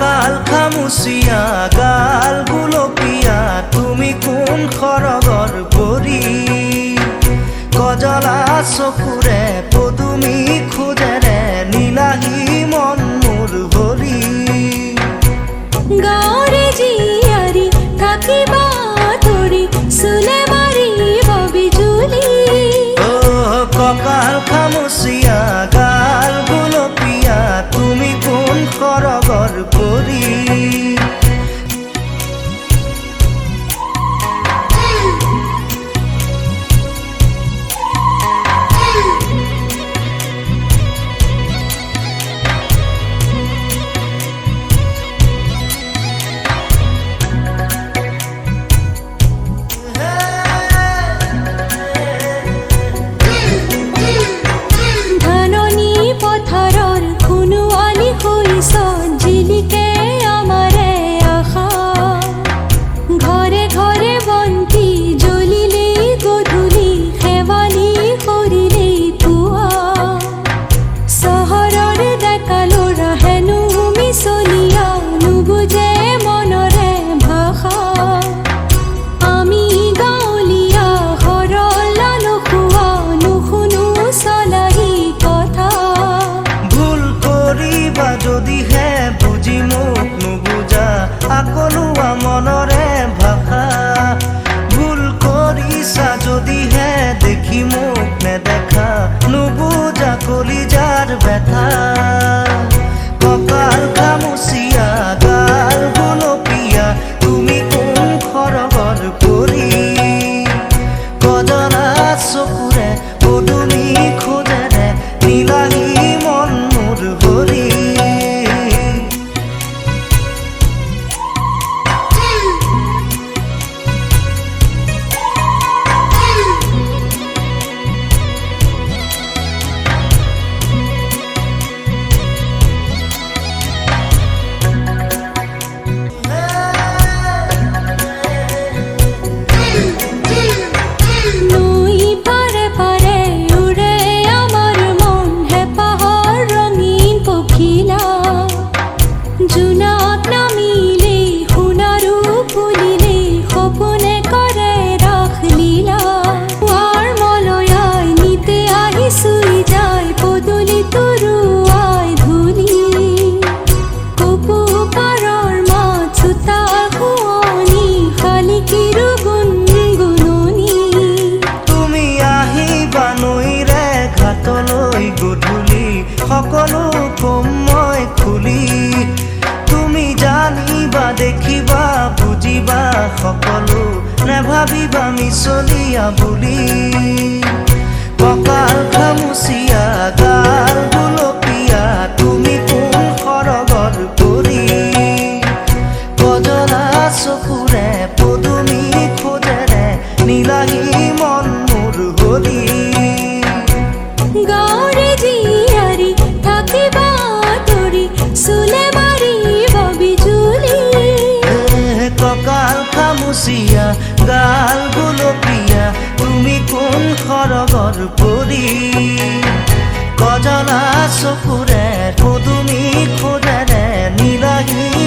ককাল খামুচিয়া গাল গুলপীয়া তুমি কোন খৰগৰ পৰি কজলা চকুৰে পদুমী খোজেৰে নীলাহী মন মোৰ ভৰি গাঁৱৰে জীয়াৰী থাকিবা তৰি চুলে মাৰিব বিজুলী ককাল খামুচিয়া গাল গুলপীয়া তুমি কোন খৰগৰ পৰি আকলুৱা মনৰে ভাষা ভুল কৰিছা যদিহে দেখি মোক নেদেখা নুবুজা কলিজাৰ ব্যথা ককাল খামুচিয়া গাল গুলপীয়া তুমি কোন খৰগৰ পৰি কজলা চকুৰে পদুমী খোজেৰে নীলাহী মন মোৰ ভৰি গধূলি সকলো কম মই খুলি তুমি জানিবা দেখিবা বুজিবা সকলো নেভাবিবা মিছলীয়া বুলি ককাল খামুচিয়া গাল গুলপীয়া তুমি কোন খৰগৰ পৰি কজলা চকুৰে পদুমী খোজেৰে নীলাহী মন মোৰ ভৰি গাঁৱৰে জীয়াৰী থাকিবা তৰি চুলে মাৰিব বিজুলী ককাল খামুচিয়া গাল গুলপীয়া তুমি কোন খৰগৰ পৰি কজলা চকুৰে পদুমী খোজেৰে নীলাহী